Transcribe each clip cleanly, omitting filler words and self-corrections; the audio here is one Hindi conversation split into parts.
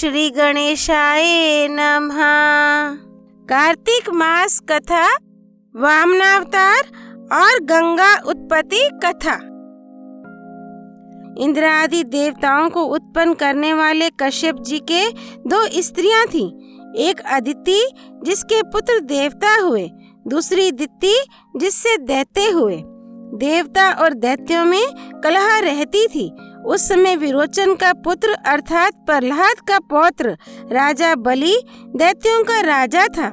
श्री गणेशाय नमः। कार्तिक मास कथा, वामनावतार और गंगा उत्पत्ति कथा। इंद्र आदि देवताओं को उत्पन्न करने वाले कश्यप जी के दो स्त्रियां थीं। एक अदिति जिसके पुत्र देवता हुए, दूसरी दिति जिससे दैत्य हुए। देवता और दैत्यों में कलह रहती थी। उस समय विरोचन का पुत्र अर्थात प्रहलाद का पौत्र राजा बलि दैत्यों का राजा था।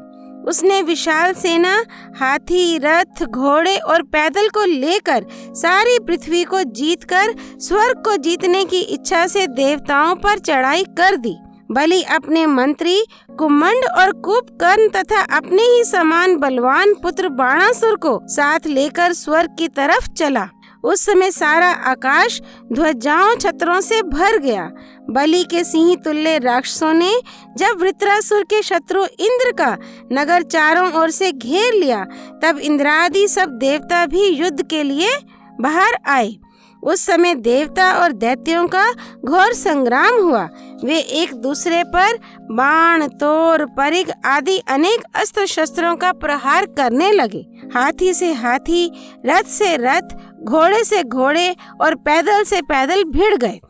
उसने विशाल सेना, हाथी, रथ, घोड़े और पैदल को लेकर सारी पृथ्वी को जीतकर स्वर्ग को जीतने की इच्छा से देवताओं पर चढ़ाई कर दी। बलि अपने मंत्री कुमंड और कुंभकर्ण तथा अपने ही समान बलवान पुत्र बाणासुर को साथ लेकर स्वर्ग की तरफ चला। उस समय सारा आकाश ध्वजाओं छत्रों से भर गया। बलि के सिंह तुल्य राक्षसों ने जब वृत्रासुर के शत्रु इंद्र का नगर चारों ओर से घेर लिया, तब इंद्रादि सब देवता भी युद्ध के लिए बाहर आए। उस समय देवता और दैत्यों का घोर संग्राम हुआ। वे एक दूसरे पर बाण, तोर, परिघ आदि अनेक अस्त्र शस्त्रों का प्रहार करने लगे। हाथी से हाथी, रथ से रथ, घोड़े से घोड़े और पैदल से पैदल भिड़ गए।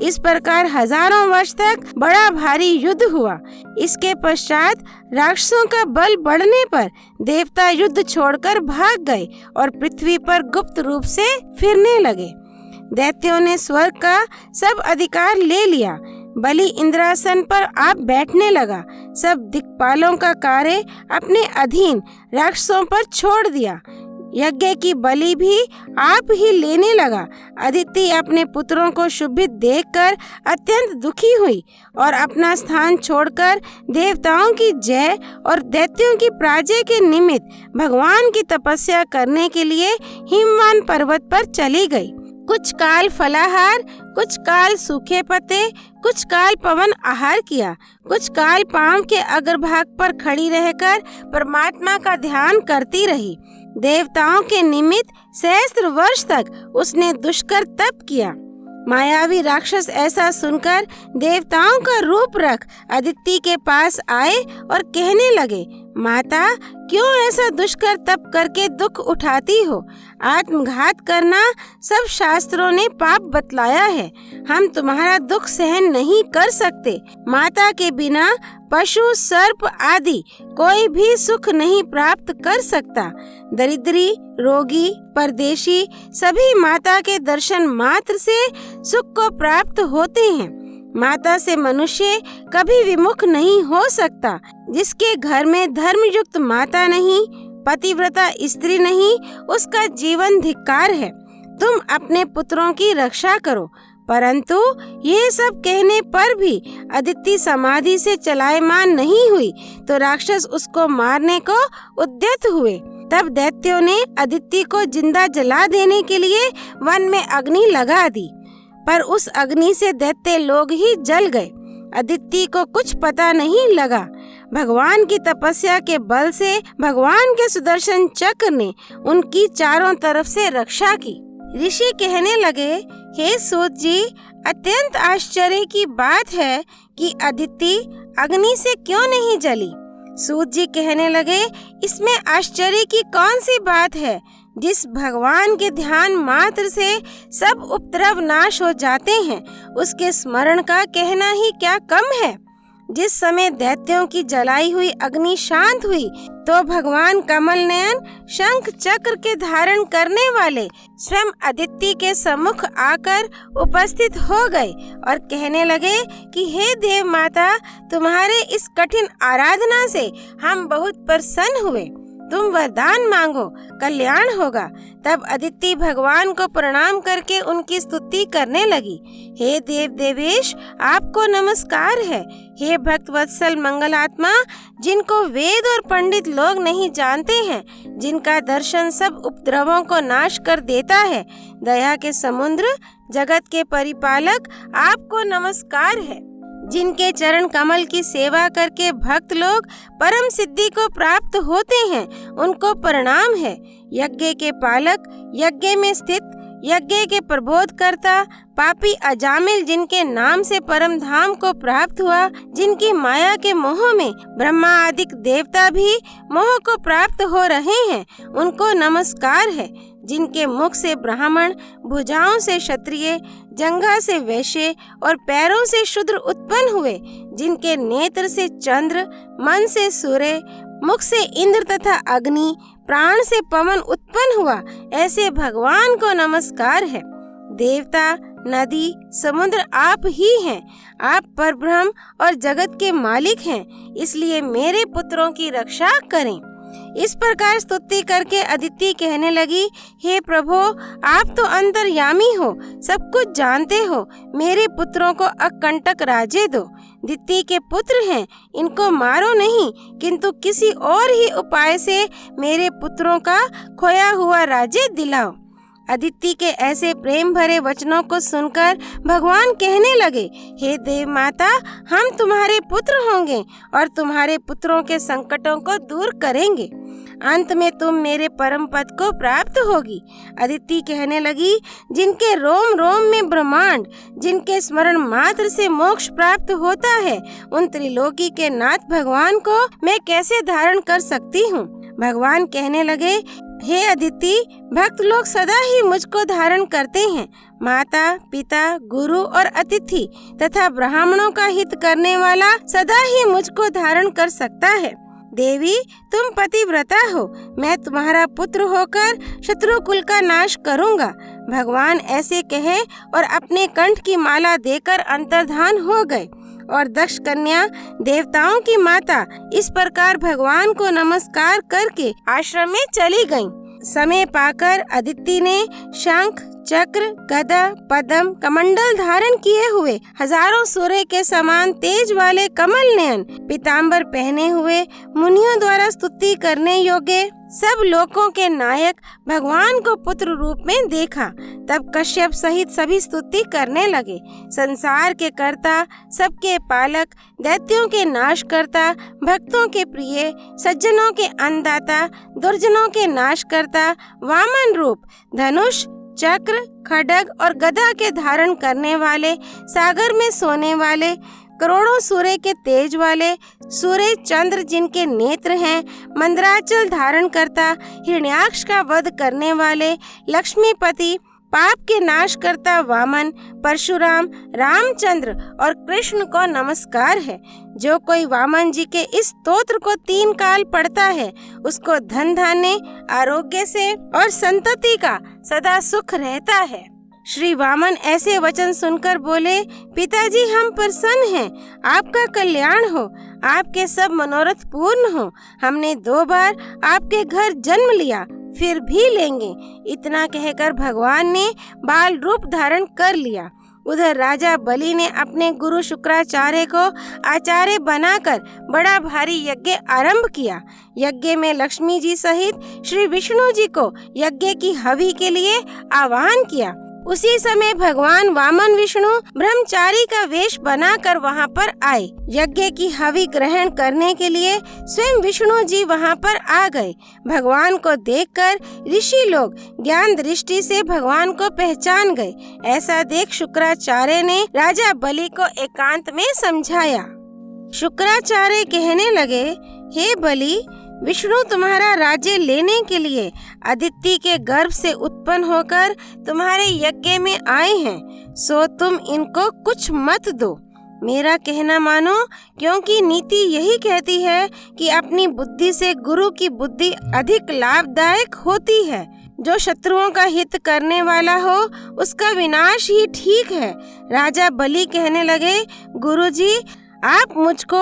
इस प्रकार हजारों वर्ष तक बड़ा भारी युद्ध हुआ। इसके पश्चात राक्षसों का बल बढ़ने पर देवता युद्ध छोड़कर भाग गए और पृथ्वी पर गुप्त रूप से फिरने लगे। दैत्यों ने स्वर्ग का सब अधिकार ले लिया। बलि इंद्रासन पर आप बैठने लगा। सब दिक्पालों का कार्य अपने अधीन राक्षसों पर छोड़ दिया। यज्ञ की बलि भी आप ही लेने लगा। अदिति अपने पुत्रों को शुभित देखकर अत्यंत दुखी हुई और अपना स्थान छोड़कर देवताओं की जय और दैत्यों की पराजय के निमित्त भगवान की तपस्या करने के लिए हिमवान पर्वत पर चली गई। कुछ काल फलाहार, कुछ काल सूखे पत्ते, कुछ काल पवन आहार किया, कुछ काल पांव के अग्रभाग पर खड़ी रहकर परमात्मा का ध्यान करती रही। देवताओं के निमित्त सहस्त्र वर्ष तक उसने दुष्कर तप किया। मायावी राक्षस ऐसा सुनकर देवताओं का रूप रख अदिति के पास आए और कहने लगे, माता, क्यों ऐसा दुष्कर तप करके दुख उठाती हो? आत्मघात करना सब शास्त्रों ने पाप बतलाया है। हम तुम्हारा दुख सहन नहीं कर सकते। माता के बिना पशु, सर्प आदि कोई भी सुख नहीं प्राप्त कर सकता। दरिद्री, रोगी, परदेशी सभी माता के दर्शन मात्र से सुख को प्राप्त होते हैं। माता से मनुष्य कभी विमुख नहीं हो सकता। जिसके घर में धर्मयुक्त माता नहीं, पतिव्रता स्त्री नहीं, उसका जीवन धिक्कार है। तुम अपने पुत्रों की रक्षा करो। परंतु ये सब कहने पर भी अदिति समाधि से चलायमान नहीं हुई तो राक्षस उसको मारने को उद्यत हुए। तब दैत्यों ने अदिति को जिंदा जला देने के लिए वन में अग्नि लगा दी, पर उस अग्नि से दैत्य लोग ही जल गए। अदिति को कुछ पता नहीं लगा। भगवान की तपस्या के बल से भगवान के सुदर्शन चक्र ने उनकी चारों तरफ से रक्षा की। ऋषि कहने लगे, हे सूत जी, अत्यंत आश्चर्य की बात है कि अदिति अग्नि से क्यों नहीं जली। सूत जी कहने लगे, इसमें आश्चर्य की कौन सी बात है? जिस भगवान के ध्यान मात्र से सब उपद्रव नाश हो जाते हैं, उसके स्मरण का कहना ही क्या कम है। जिस समय दैत्यों की जलाई हुई अग्नि शांत हुई तो भगवान कमल नयन शंख चक्र के धारण करने वाले स्वयं अदिति के सम्मुख आकर उपस्थित हो गए और कहने लगे कि हे देव माता, तुम्हारे इस कठिन आराधना से हम बहुत प्रसन्न हुए। तुम वरदान मांगो, कल्याण होगा। तब अदिति भगवान को प्रणाम करके उनकी स्तुति करने लगी। हे देव देवेश, आपको नमस्कार है। हे भक्त वत्सल मंगलात्मा, जिनको वेद और पंडित लोग नहीं जानते हैं, जिनका दर्शन सब उपद्रवों को नाश कर देता है, दया के समुद्र, जगत के परिपालक, आपको नमस्कार है। जिनके चरण कमल की सेवा करके भक्त लोग परम सिद्धि को प्राप्त होते हैं, उनको प्रणाम है। यज्ञ के पालक, यज्ञ में स्थित, यज्ञ के प्रबोध करता, पापी अजामिल जिनके नाम से परम धाम को प्राप्त हुआ, जिनकी माया के मोह में ब्रह्मा आदि देवता भी मोह को प्राप्त हो रहे हैं, उनको नमस्कार है। जिनके मुख से ब्राह्मण, भुजाओं से क्षत्रिय, जंघा से वैश्य और पैरों से शूद्र उत्पन्न हुए, जिनके नेत्र से चंद्र, मन से सूर्य, मुख से इंद्र तथा अग्नि, प्राण से पवन उत्पन्न हुआ, ऐसे भगवान को नमस्कार है। देवता, नदी, समुद्र आप ही हैं। आप परब्रह्म और जगत के मालिक हैं, इसलिए मेरे पुत्रों की रक्षा करें। इस प्रकार स्तुति करके अदिति कहने लगी, हे प्रभु, आप तो अंतर्यामी हो, सब कुछ जानते हो, मेरे पुत्रों को अकंटक राज्य दो। दिति के पुत्र हैं, इनको मारो नहीं, किंतु किसी और ही उपाय से मेरे पुत्रों का खोया हुआ राज्य दिलाओ। अदिति के ऐसे प्रेम भरे वचनों को सुनकर भगवान कहने लगे, हे देव माता, हम तुम्हारे पुत्र होंगे और तुम्हारे पुत्रों के संकटों को दूर करेंगे। अंत में तुम मेरे परम पद को प्राप्त होगी। अदिति कहने लगी, जिनके रोम रोम में ब्रह्मांड, जिनके स्मरण मात्र से मोक्ष प्राप्त होता है, उन त्रिलोकी के नाथ भगवान को मैं कैसे धारण कर सकती हूँ। भगवान कहने लगे, हे अदिति, भक्त लोग सदा ही मुझको धारण करते हैं। माता, पिता, गुरु और अतिथि तथा ब्राह्मणों का हित करने वाला सदा ही मुझको धारण कर सकता है। देवी, तुम पतिव्रता हो, मैं तुम्हारा पुत्र होकर शत्रु कुल का नाश करूंगा। भगवान ऐसे कहे और अपने कंठ की माला देकर अंतर्धान हो गए और दक्ष कन्या, देवताओं की माता, इस प्रकार भगवान को नमस्कार करके आश्रम में चली गईं। समय पाकर अदिति ने शंख, चक्र, गदा, पद्म, कमंडल धारण किए हुए, हजारों सूर्य के समान तेज वाले कमल नयन, पीताम्बर पहने हुए, मुनियों द्वारा स्तुति करने योग्य, सब लोकों के नायक भगवान को पुत्र रूप में देखा। तब कश्यप सहित सभी स्तुति करने लगे। संसार के कर्ता, सबके पालक, दैत्यों के नाश करता, भक्तों के प्रिय, सज्जनों के अन्नदाता, दुर्जनों के नाश करता, वामन रूप, धनुष, चक्र, खड्ग और गदा के धारण करने वाले, सागर में सोने वाले, करोड़ों सूर्य के तेज वाले, सूर्य चंद्र जिनके नेत्र हैं, मंदराचल धारण करता, हिरण्याक्ष का वध करने वाले, लक्ष्मीपति, पाप के नाश करता वामन, परशुराम, रामचंद्र और कृष्ण को नमस्कार है। जो कोई वामन जी के इस स्तोत्र को 3 काल पढ़ता है, उसको धन धान्य, आरोग्य से और संतति का सदा सुख रहता है। श्री वामन ऐसे वचन सुनकर बोले, पिताजी, हम प्रसन्न हैं, आपका कल्याण हो, आपके सब मनोरथ पूर्ण हो। हमने 2 बार आपके घर जन्म लिया, फिर भी लेंगे। इतना कहकर भगवान ने बाल रूप धारण कर लिया। उधर राजा बलि ने अपने गुरु शुक्राचार्य को आचार्य बनाकर बड़ा भारी यज्ञ आरंभ किया। यज्ञ में लक्ष्मी जी सहित श्री विष्णु जी को यज्ञ की हवि के लिए आह्वान किया। उसी समय भगवान वामन विष्णु ब्रह्मचारी का वेश बनाकर वहां पर आए। यज्ञ की हवि ग्रहण करने के लिए स्वयं विष्णु जी वहां पर आ गए। भगवान को देखकर ऋषि लोग ज्ञान दृष्टि से भगवान को पहचान गए। ऐसा देख शुक्राचार्य ने राजा बलि को एकांत में समझाया। शुक्राचार्य कहने लगे, हे बलि, विष्णु तुम्हारा राज्य लेने के लिए अदिति के गर्भ से उत्पन्न होकर तुम्हारे यज्ञ में आए हैं, सो तुम इनको कुछ मत दो। मेरा कहना मानो, क्योंकि नीति यही कहती है कि अपनी बुद्धि से गुरु की बुद्धि अधिक लाभदायक होती है। जो शत्रुओं का हित करने वाला हो, उसका विनाश ही ठीक है। राजा बलि कहने लगे, गुरुजी, आप मुझको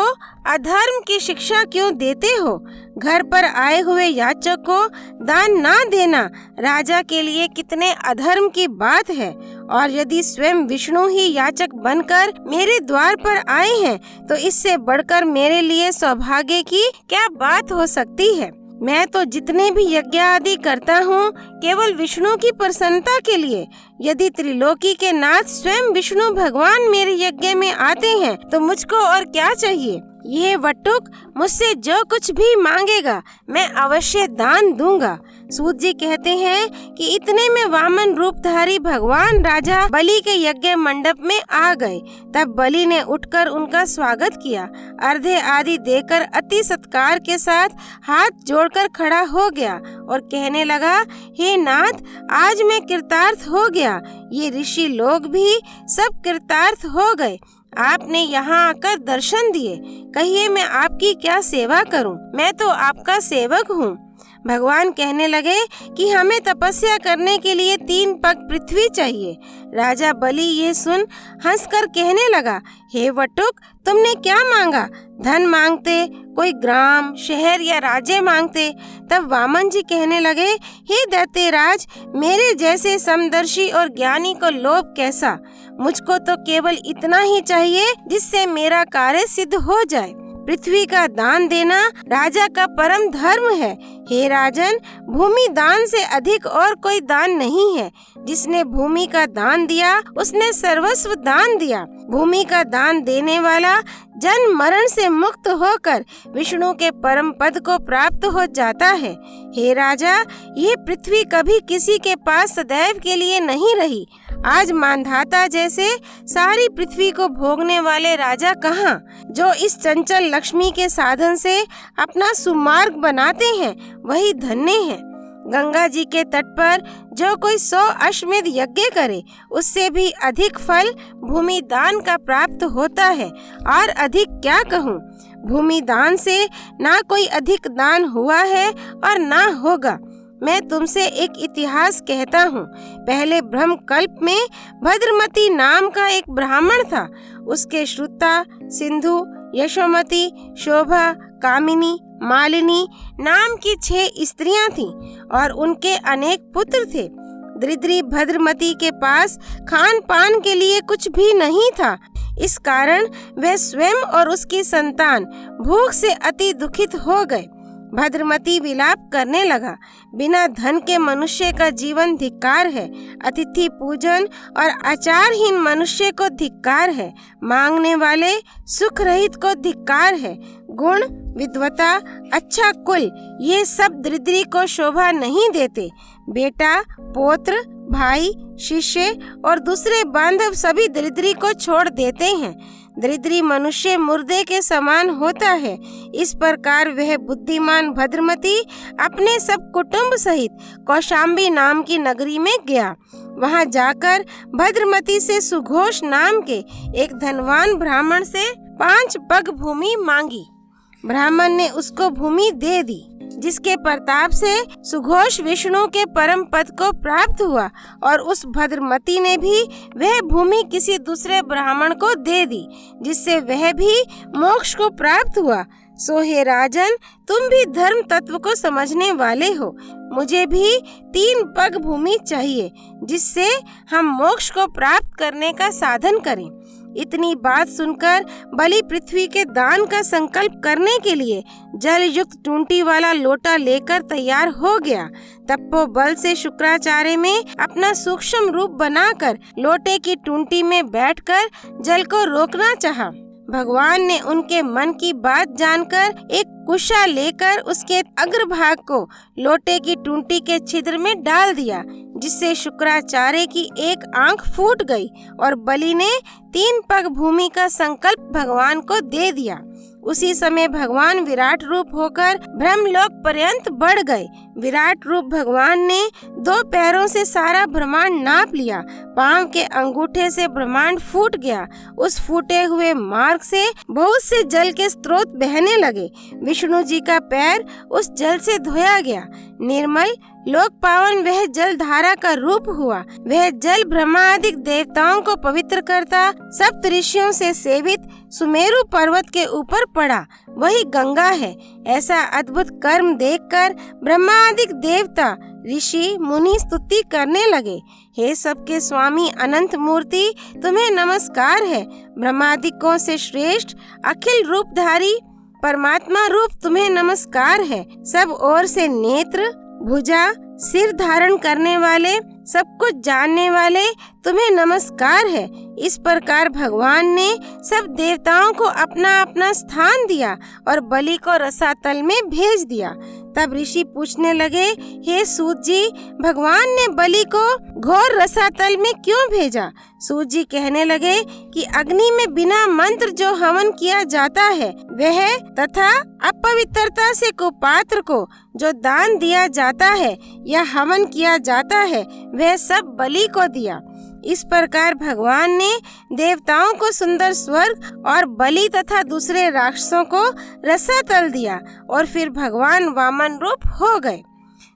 अधर्म की शिक्षा क्यों देते हो? घर पर आए हुए याचक को दान ना देना राजा के लिए कितने अधर्म की बात है। और यदि स्वयं विष्णु ही याचक बनकर मेरे द्वार पर आए हैं, तो इससे बढ़कर मेरे लिए सौभाग्य की क्या बात हो सकती है। मैं तो जितने भी यज्ञ आदि करता हूँ, केवल विष्णु की प्रसन्नता के लिए। यदि त्रिलोकी के नाथ स्वयं विष्णु भगवान मेरे यज्ञ में आते हैं, तो मुझको और क्या चाहिए। यह वटुक मुझसे जो कुछ भी मांगेगा, मैं अवश्य दान दूंगा। सूत जी कहते हैं कि इतने में वामन रूपधारी भगवान राजा बलि के यज्ञ मंडप में आ गए। तब बलि ने उठकर उनका स्वागत किया, अर्घ्य आदि देकर अति सत्कार के साथ हाथ जोड़कर खड़ा हो गया और कहने लगा, हे नाथ, आज मैं कृतार्थ हो गया। ये ऋषि लोग भी सब कृतार्थ हो गए। आपने यहाँ आकर दर्शन दिए, कहिए मैं आपकी क्या सेवा करूं? मैं तो आपका सेवक हूँ। भगवान कहने लगे कि हमें तपस्या करने के लिए 3 पग पृथ्वी चाहिए। राजा बलि ये सुन हंसकर कहने लगा, हे वटुक, तुमने क्या मांगा? धन मांगते, कोई ग्राम, शहर या राज्य मांगते? तब वामन जी कहने लगे, हे दैत्यराज, मेरे जैसे समदर्शी और ज्ञानी को लोभ कैसा? मुझको तो केवल इतना ही चाहिए जिससे मेरा कार्य सिद्ध हो जाए। पृथ्वी का दान देना राजा का परम धर्म है। हे राजन, भूमि दान से अधिक और कोई दान नहीं है। जिसने भूमि का दान दिया उसने सर्वस्व दान दिया। भूमि का दान देने वाला जन्म मरण से मुक्त होकर विष्णु के परम पद को प्राप्त हो जाता है। हे राजा, ये पृथ्वी कभी किसी के पास सदैव के लिए नहीं रही। आज मानधाता जैसे सारी पृथ्वी को भोगने वाले राजा कहाँ, जो इस चंचल लक्ष्मी के साधन से अपना सुमार्ग बनाते हैं, वही धन्य हैं। गंगा जी के तट पर जो कोई 100 अश्वमेध यज्ञ करे, उससे भी अधिक फल भूमि दान का प्राप्त होता है। और अधिक क्या कहूँ, भूमि दान से ना कोई अधिक दान हुआ है और ना होगा। मैं तुमसे एक इतिहास कहता हूँ। पहले ब्रह्म कल्प में भद्रमती नाम का एक ब्राह्मण था। उसके श्रुता, सिंधु, यशोमती, शोभा, कामिनी, मालिनी नाम की 6 स्त्रियां थीं और उनके अनेक पुत्र थे। दरिद्री भद्रमती के पास खान पान के लिए कुछ भी नहीं था। इस कारण वह स्वयं और उसकी संतान भूख से अति दुखित हो गए। भद्रमती विलाप करने लगा, बिना धन के मनुष्य का जीवन धिक्कार है। अतिथि पूजन और आचारहीन मनुष्य को धिक्कार है। मांगने वाले सुख रहित को धिक्कार है। गुण, विद्वता, अच्छा कुल, ये सब दरिद्री को शोभा नहीं देते। बेटा, पौत्र, भाई, शिष्य और दूसरे बांधव सभी दरिद्री को छोड़ देते हैं। दरिद्री मनुष्य मुर्दे के समान होता है। इस प्रकार वह बुद्धिमान भद्रमती अपने सब कुटुंब सहित कौशाम्बी नाम की नगरी में गया। वहां जाकर भद्रमती से सुघोष नाम के एक धनवान ब्राह्मण से 5 पग भूमि मांगी। ब्राह्मण ने उसको भूमि दे दी, जिसके प्रताप से सुघोष विष्णु के परम पद को प्राप्त हुआ और उस भद्रमती ने भी वह भूमि किसी दूसरे ब्राह्मण को दे दी, जिससे वह भी मोक्ष को प्राप्त हुआ। सो हे राजन, तुम भी धर्म तत्व को समझने वाले हो। मुझे भी 3 पग भूमि चाहिए, जिससे हम मोक्ष को प्राप्त करने का साधन करें। इतनी बात सुनकर बलि पृथ्वी के दान का संकल्प करने के लिए जल युक्त टूंटी वाला लोटा लेकर तैयार हो गया। तपोबल से शुक्राचार्य में अपना सूक्ष्म रूप बनाकर लोटे की टूंटी में बैठकर जल को रोकना चाहा। भगवान ने उनके मन की बात जानकर एक कुशा लेकर उसके अग्रभाग को लोटे की टूंटी के छिद्र में डाल दिया, जिससे शुक्राचार्य की एक आंख फूट गई और बलि ने 3 पग भूमि का संकल्प भगवान को दे दिया। उसी समय भगवान विराट रूप होकर ब्रह्मलोक पर्यंत बढ़ गए। विराट रूप भगवान ने 2 पैरों से सारा ब्रह्मांड नाप लिया। पांव के अंगूठे से ब्रह्मांड फूट गया। उस फूटे हुए मार्ग से बहुत से जल के स्रोत बहने लगे। विष्णु जी का पैर उस जल से धोया गया। निर्मल लोक पावन वह जल धारा का रूप हुआ। वह जल ब्रह्मादि देवताओं को पवित्र करता सप्त ऋषियों से सेवित सुमेरु पर्वत के ऊपर पड़ा, वही गंगा है। ऐसा अद्भुत कर्म देखकर ब्रह्मादि देवता, ऋषि, मुनि स्तुति करने लगे। हे सबके स्वामी अनंत मूर्ति, तुम्हें नमस्कार है। ब्रह्मादिकों से श्रेष्ठ अखिल रूपधारी परमात्मा रूप तुम्हें नमस्कार है। सब ओर से नेत्र, भुजा, सिर धारण करने वाले, सब कुछ जानने वाले तुम्हें नमस्कार है। इस प्रकार भगवान ने सब देवताओं को अपना अपना स्थान दिया और बलि को रसातल में भेज दिया। तब ऋषि पूछने लगे, हे सूत जी, भगवान ने बलि को घोर रसातल में क्यों भेजा? सूत जी कहने लगे कि अग्नि में बिना मंत्र जो हवन किया जाता है वह, तथा अपवित्रता से कुपात्र को जो दान दिया जाता है या हवन किया जाता है वह सब बलि को दिया। इस प्रकार भगवान ने देवताओं को सुंदर स्वर्ग और बलि तथा दूसरे राक्षसों को रसातल दिया और फिर भगवान वामन रूप हो गए।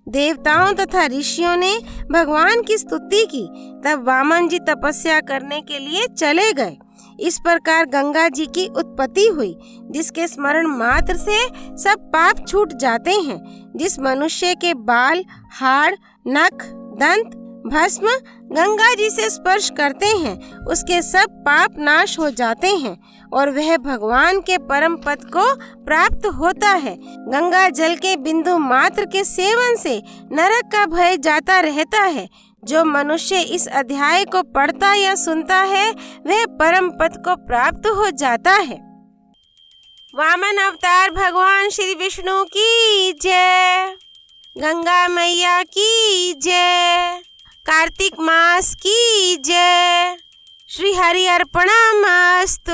देवताओं तथा ऋषियों ने भगवान की स्तुति की। तब वामन जी तपस्या करने के लिए चले गए। इस प्रकार गंगा जी की उत्पत्ति हुई, जिसके स्मरण मात्र से सब पाप छूट जाते हैं। जिस मनुष्य के बाल, हाड़, नख, दंत, भस्म गंगा जी से स्पर्श करते हैं उसके सब पाप नाश हो जाते हैं और वह भगवान के परम पद को प्राप्त होता है। गंगा जल के बिंदु मात्र के सेवन से नरक का भय जाता रहता है। जो मनुष्य इस अध्याय को पढ़ता या सुनता है वह परम पद को प्राप्त हो जाता है। वामन अवतार भगवान श्री विष्णु की जय। गंगा मैया की जय। कार्तिक मास की जय। श्री हरि अर्पणमस्तु।